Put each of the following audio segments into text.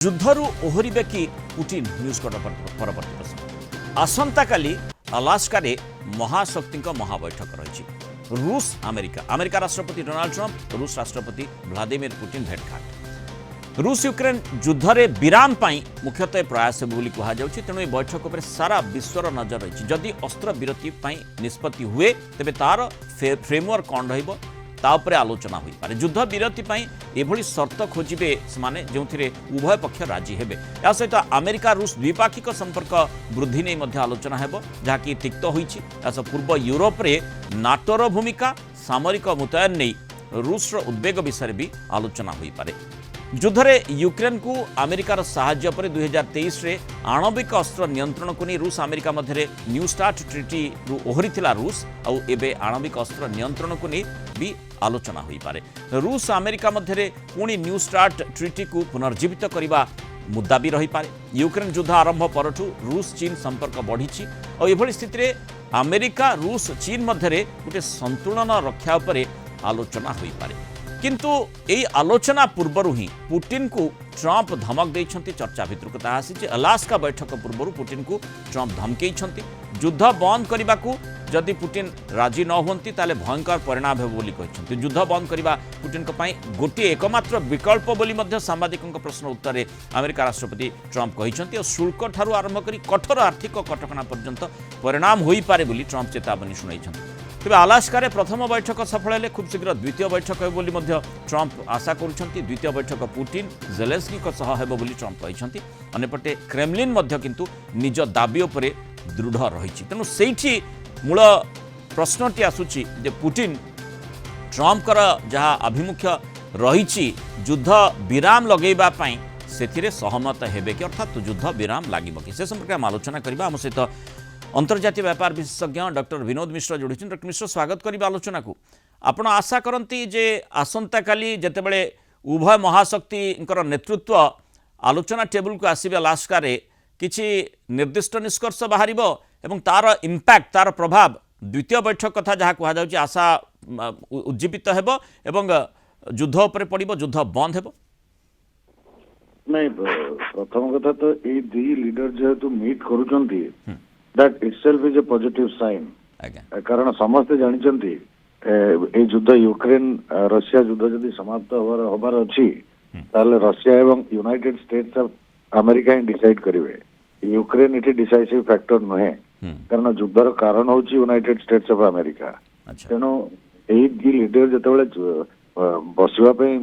ଯୁଦ୍ଧରୁ ଓହରିବେ କି Putin news ପରବର୍ତ୍ତୀ ପ୍ରଶ୍ନ। ଆସନ୍ତାକାଲି ଆଲାସ୍କାରେ ମହାଶକ୍ତିଙ୍କ ମହାବୈଠକ ରହିଛି। ରୁଷ ଆମେରିକା ରାଷ୍ଟ୍ରପତି ଡୋନାଲ୍ଡ ଟ୍ରମ୍ପ ରୁଷ ରାଷ୍ଟ୍ରପତି ଭ୍ଲାଦିମିର ପୁଟିନ ଭେଟଘାଟ। ରୁଷ ୟୁକ୍ରେନ ଯୁଦ୍ଧରେ ବିରାମ ପାଇଁ ମୁଖ୍ୟତଃ ପ୍ରୟାସ ହେବ ବୋଲି କୁହାଯାଉଛି। ତେଣୁ ଏହି ବୈଠକ ଉପରେ ସାରା ବିଶ୍ୱର ନଜର ରହିଛି। ଯଦି ଅସ୍ତ୍ରବିରତି ପାଇଁ ନିଷ୍ପତ୍ତି ହୁଏ ତେବେ ତାର ଫ୍ରେମୱାର୍କ କ'ଣ ରହିବ ତା ଉପରେ ଆଲୋଚନା ହୋଇପାରେ। ଯୁଦ୍ଧ ବିରତି ପାଇଁ ଏଭଳି ସର୍ତ୍ତ ଖୋଜିବେ ସେମାନେ ଯେଉଁଥିରେ ଉଭୟ ପକ୍ଷ ରାଜି ହେବେ। ଏହା ସହିତ ଆମେରିକା ରୁଷ ଦ୍ୱିପାକ୍ଷିକ ସମ୍ପର୍କ ବୃଦ୍ଧି ନେଇ ମଧ୍ୟ ଆଲୋଚନା ହେବ, ଯାହାକି ତିକ୍ତ ହୋଇଛି। ଏହା ସହ ପୂର୍ବ ୟୁରୋପରେ ନାଟୋର ଭୂମିକା ସାମରିକ ମୁତୟନ ନେଇ ରୁଷର ଉଦ୍ବେଗ ବିଷୟରେ ବି ଆଲୋଚନା ହୋଇପାରେ। ଯୁଦ୍ଧରେ ୟୁକ୍ରେନକୁ ଆମେରିକାର ସାହାଯ୍ୟ ପରେ 2023ରେ ଆଣବିକ ଅସ୍ତ୍ର ନିୟନ୍ତ୍ରଣକୁ ନେଇ ରୁଷ ଆମେରିକା ମଧ୍ୟରେ ନ୍ୟୁ ଷ୍ଟାର୍ଟ ଟ୍ରିଟିରୁ ଓହରିଥିଲା ରୁଷ। ଆଉ ଏବେ ଆଣବିକ ଅସ୍ତ୍ର ନିୟନ୍ତ୍ରଣକୁ ନେଇ ବି ଆଲୋଚନା ହୋଇପାରେ। ରୁଷ ଆମେରିକା ମଧ୍ୟରେ ପୁଣି ନ୍ୟୁ ଷ୍ଟାର୍ଟ ଟ୍ରିଟିକୁ ପୁନର୍ଜୀବିତ କରିବା ମୁଦ୍ଦା ବି ରହିପାରେ। ୟୁକ୍ରେନ ଯୁଦ୍ଧ ଆରମ୍ଭ ପରଠୁ ରୁଷ ଚୀନ ସମ୍ପର୍କ ବଢ଼ିଛି। ଆଉ ଏଭଳି ସ୍ଥିତିରେ ଆମେରିକା ରୁଷ ଚୀନ ମଧ୍ୟରେ ଗୋଟିଏ ସନ୍ତୁଳନ ରକ୍ଷା ଉପରେ ଆଲୋଚନା ହୋଇପାରେ। किंतु यही आलोचना पूर्व ही पुटिन को ट्रंप धमक देइछंती। चर्चा भितर कथा आसी अलास्का बैठक पूर्व पुटिन को ट्रंप धमकई युद्ध बंद करने को जदि पुटिन राजी न होती ताले भयंकर परिणाम हो बोली कहते। युद्ध बंद करने पुटिन गोटे एकमात्र विकल्प बोली सांबादिकों प्रश्न उत्तर में अमेरिका राष्ट्रपति ट्रंप कहते। और शुल्क ठारू आरंभ कर कठोर आर्थिक कटकणा पर्यंत परिणाम हो पारे बोली ट्रंप चेतावनी शुणाई। तेज अलास्कार प्रथम बैठक सफल है खूब शीघ्र द्वितीय बैठक हो बोली ट्रंप आशा करुछंती। द्वितीय बैठक पुटिन जेलेंस्की सह हेबो बोली ट्रंप कहते। अन्यपटे क्रेमलिन किंतु निज दाबी उपरे दृढ़ रही। तेणु सेठी मूल प्रश्नटी आसूची जे पुटिन ट्रंपर जहाँ आभिमुख्य रही युद्ध विराम लगेबा पई सेथिरे सहमत हेबे कि अर्थात युद्ध विराम लागिबो कि से संपर्क में आलोचना करबा। आम सहित अंतर्जातीय व्यापार विशेषज्ञ डॉक्टर विनोद मिश्र जोड़ी। डॉक्टर मिश्र स्वागत करिबा आलोचना को। आपण आशा करती जे आसंता काली जेतेबेले उभय महाशक्ति नेतृत्व आलोचना टेबुल को आसीबे अलास्कार किछि निर्दिष्ट निष्कर्ष बाहरिबो एवं तार इंपैक्ट तार प्रभाव द्वितीय बैठक कथा जहाँ कह जाउछि आशा उज्जीवित हेबो एवं युद्ध उपरे पड़िबो युद्ध बंद हेबो। नहीं प्रथम कथा तो ए दी लीडर जेहेतु meet करूचंती that itself is a positive sign। कारण समस्ते जानिचंती ए युद्ध यूक्रेन रशिया युद्ध जदि समाप्त होबार अछि ताले रशिया एवं United States of America he decide करिवे। यूक्रेन इटी डिसाइसिव फैक्टर नहे कारण युद्धर कारण होची यूनाइटेड स्टेट्स ऑफ अमेरिका। तेणु एही दी लीडर जतबेले बसिबा पे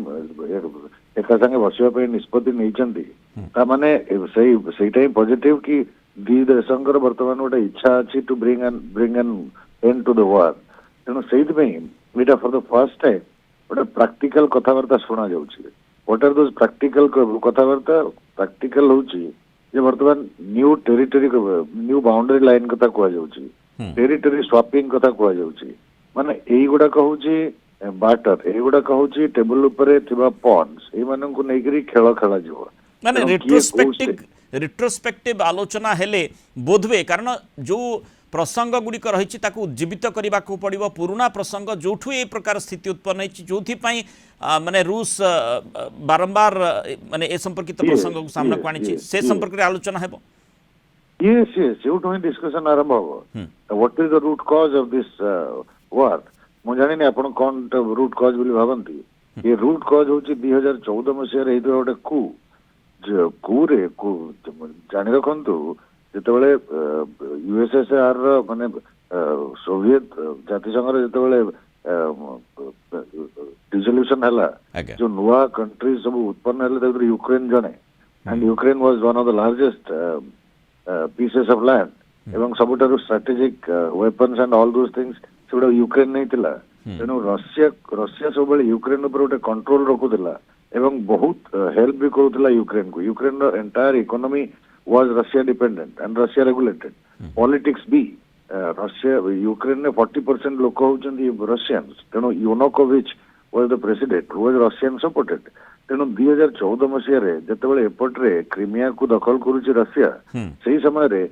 एका संगे बसिबा पे निष्पत्ति नैचंती ता माने सेटा ही पॉजिटिव कि दी देशंकर वर्तमान गोटे इच्छा अच्छी to bring an end to the war. तेणु से फॉर द फर्स्ट टाइम गोटे प्रैक्टिकल कथबार्ता शुणा जाउछि। व्हाट आर दोज प्रैक्टिकल कथबार्ता प्रैक्टिकल होउछि जे वर्तमान new territory new boundary line कथा कह जाउछि, टेरिटरी स्वैपिंग कथा कह जाउछि। माने एई गुडा कहउछि बाटर एई गुडा कहउछि टेबल ऊपर थिबा पॉन्स ए मानन को नेकरी खेल खेला जिवो। माने रिट्रोस्पेक्टिव आलोचना हेले बोधवे कारण जो प्रसंग गुड़िक रही उज्जीवित करने को पड़ो। पुराना प्रसंग जो ये प्रकार स्थिति उत्पन्न होती जो माने रूस बारंबार माने ए संपर्कित प्रसंग को सामना को आनी से संपर्क में आलोचना हेबो। यस यस सेउठो ही डिस्कशन आरंभ हो। What is the root cause of this war मु जानि आपण कोन रूट कॉज बोली भाबंती। ये रूट कॉज होची 2014 मसिया रे हेतो गोटे कूरे जानी रखु जितेबाला यूएसएसआर माने सोवियत जातिसंघ जितेबाला डिसोल्यूशन है जो नुआ कंट्री सब उत्पन्न है यूक्रेन जने and Ukraine was one of the largest pieces of land एवं सबुठारु strategic weapons and all those things सेगुडा यूक्रेन नहीं थिला। तेणु रशिया सब यूक्रेन ऊपर गोटे कंट्रोल रखुला एवं बहुत हेल्प भी करूला यूक्रेन को। Ukraine entire economy was Russia dependent and Russia regulated. Politics भी रशिया यूक्रेन ने 40% लोक होचंदी रशियंस। तेणु Yanukovych was the president who was Russian supported. तेणु 2014 मसिया रे जेतेबेले एपटरे क्रीमिया को दखल करूची रशिया सेही समय रे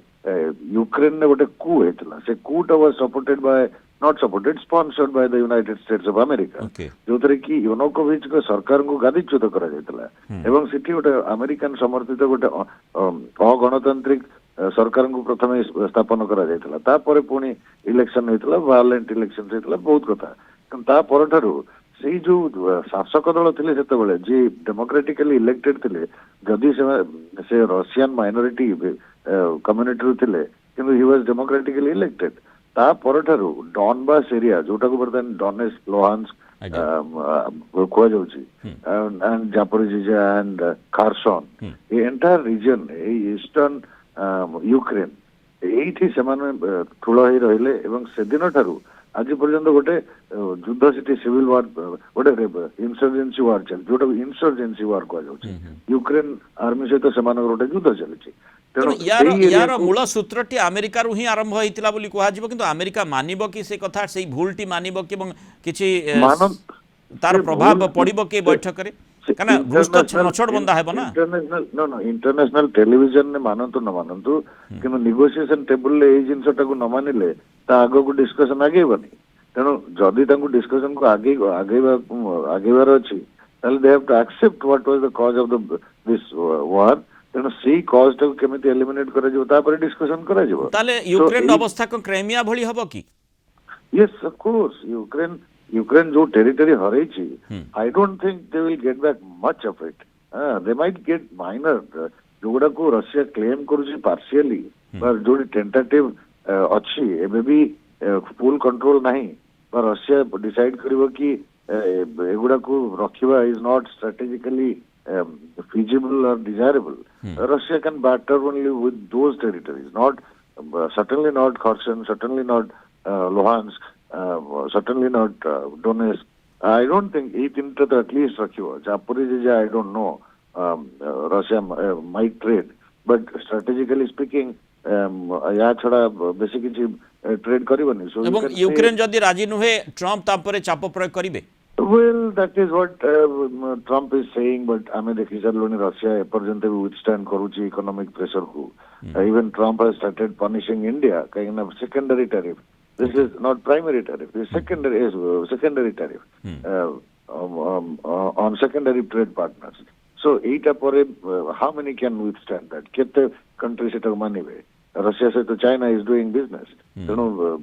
यूक्रेन ने गोटे कू हेतला। से कूटा was supported by not supported, sponsored by the United States of America. Okay. जोथरे कि यूनोकोविच को सरकार को गादीच्युत करा जायतला एवं सिटी गोटे अमेरिकन समर्थित गोटे अगणतांत्रिक सरकार को प्रथम स्थापन करा जायतला तापर पुणी इलेक्शन होइतला वायलेंट इलेक्शन होइतला बहुत कथा किंतु ता परठारु सेई जो शासक दल थिले सेतेबेले जे डेमोक्रेटिकली इलेक्टेड थिले जदि से रशियन माइनॉरिटी कम्युनिटी थिले किंतु ही वाज डेमोक्रेटिकली इलेक्टेड ता परठारु डॉनबास एरिया जोटा को बर्तन डोनेट्स्क लुहान्स्क कुआ जाउची एंड जापोरिजिया एंड खारसन ए एंटायर रीजन ए ईस्टर्न यूक्रेन एठी सेमाने ठुलो होई रहिले एवं सेदिन ठारु आज पर्यंत गोटे युद्ध सेठी सिविल वार गोटे इंसर्जेंसी वार चल जोटा इंसर्जेंसी वार कुआ जाउची यूक्रेन आर्मी सहित सेमानकर गोटे युद्ध चलछि यार मूल सूत्रटी अमेरिकार ही आरंभ होइतिला बोली कुहा जिवो किंतु अमेरिका मानिबो कि से कथा से भूलटी मानिबो कि किछि तार प्रभाव पड़िबो कि बैठक रे काना रूस तो नछड़ बंदा हेबो ना इंटरनेशनल टेलीविजन ने मानंतु न मानंतु किंतु नेगोशिएशन टेबल ले ए जिंसटा को न मानिले ता आगो को डिस्कशन आगेबनी तेणु जदि तांको डिस्कशन को आगेबार अछि ताले they have to accept what was the cause of this war तेणु सेई कॉज टाको केमिति एलिमिनेट करा जिवो तापर डिस्कशन करा जिवो ताले यूक्रेन अवस्था को क्राइमिया भली हबो कि यस ऑफ कोर्स यूक्रेन जो टेरिटरी हरैछि I don't think they will get back much of it they might get minor जोडा को रशिया क्लेम करूछि पार्शियली पर जो टेंटेटिव अछि एबे भी फुल कंट्रोल नहीं पर रशिया डिसाइड करिवो कि एगुडा को रखिबा is not strategically feasible or desirable. Russia can batter only with those territories, not certainly not Kherson, certainly not Luhansk, certainly not Donetsk. I don't think eight into at least Rakhiva. Zaporizhzhia, I don't know. Russia might trade, but strategically speaking, या छड़ा बेसी किछि trade करबनी. So एवं Ukraine जदि राजी नुहे Trump तापरे चाप प्रयोग करिवे. Well, that is what Trump is saying, but I mean, Russia पर्यंत withstand करूची economic pressure को. Even Trump has started punishing India, kind of secondary tariff. This is not primary tariff. This is secondary tariff on secondary trade partners. So, how many can withstand that? Kete countries it money way. Russia said to China is doing business. You know,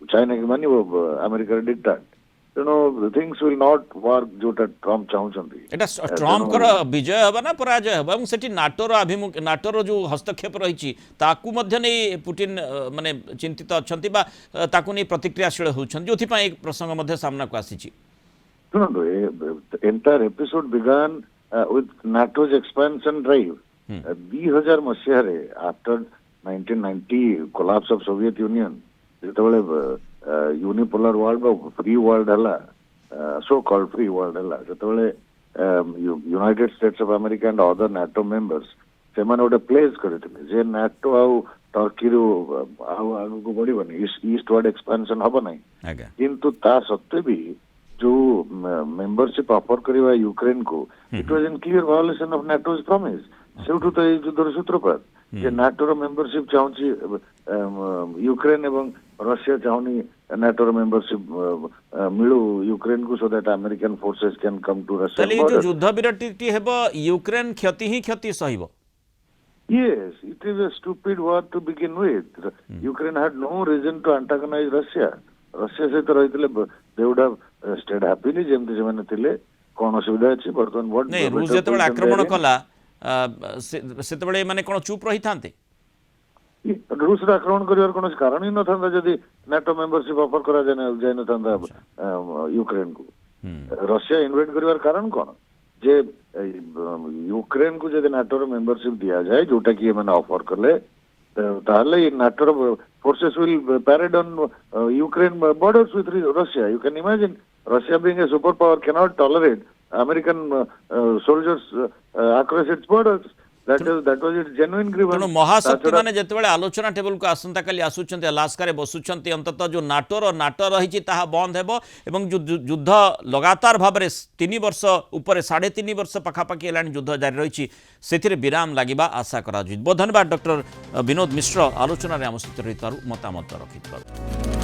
China की money वो America dictate. You know, things will not work जोटा Trump चाहउछंती. एटा Trump कर विजय हबा ना पराजय हबा एवं सेठी नाटोर जो हस्तक्षेप रहिछि ताकू मध्य नै पुतिन माने चिंतित अछंती बा ताकू नै प्रतिक्रियाशील होछन जोथि पय एक प्रसंग मध्य सामना को आसीछि. सुनंदो entire episode began with NATO's expansion drive 2000 मसिया रे after 1990 collapse of Soviet Union जेतबेले यूनिपोलर वर्ल्ड फ्री वर्ल्ड हला सो कॉल्ड फ्री वर्ल्ड हला जेतबेले United States of America and other NATO members से माने ओटे प्लेस करथिले जे नाटो आउ टर्की रो आउ आगु को बढिबनी ईस्टवर्ड एक्सपेंशन हबो नै किंतु ता सत्ते भी जो मेंबरशिप ऑफर करबा यूक्रेन को it was in clear violation of NATO's promise सेउठु तो ए युद्धर सूत्रपात जे नाटो रो मेंबरशिप चाहूची यूक्रेन एवं रशिया चाहूनी नाटो रो मेंबरशिप मिलू यूक्रेन को so that American forces can come to Russia. तले जो युद्ध विरति हेबो यूक्रेन क्षति सहिबो. Yes, it is a stupid war to begin with. Ukraine had no reason to antagonize Russia. Russia से तो रहितले they would have stayed happily जेमति जमाने थिले कोन असुविधा अछि बर्तन व्हाट नहीं रूस जेतबे आक्रमण कला सेतबे माने कोन चुप रही थांते रूस आक्रमण करिवार कोनो कारण ही न था जदि नाटो मेंबरशिप ऑफर करा जाय न था यूक्रेन को. रशिया इन्वेड करिवार कारण कोन जे यूक्रेन को जदि नाटो मेंबरशिप दिया जाए जोटा कि माने ऑफर करले ताले NATO forces will parade on Ukraine borders with Russia. You can imagine Russia being a superpower cannot tolerate American soldiers across its borders. That was its genuine grievance. तेणु महाशक्ति माने जेतेबेले आलोचना टेबल को आसंता काली आसुचंती अलास्का रे बसुचंती अंततः जो नाटो रही ताहा बंद हेबो एवं जो युद्ध लगातार भाव में 3 वर्ष ऊपर 3.5 वर्ष पाखापाखि एलानी युद्ध जारी रही से विराम लागिबा आशा करा. बहुत धन्यवाद डॉक्टर विनोद मिश्र आलोचना रे आम सहित रही मतामत रखिथार.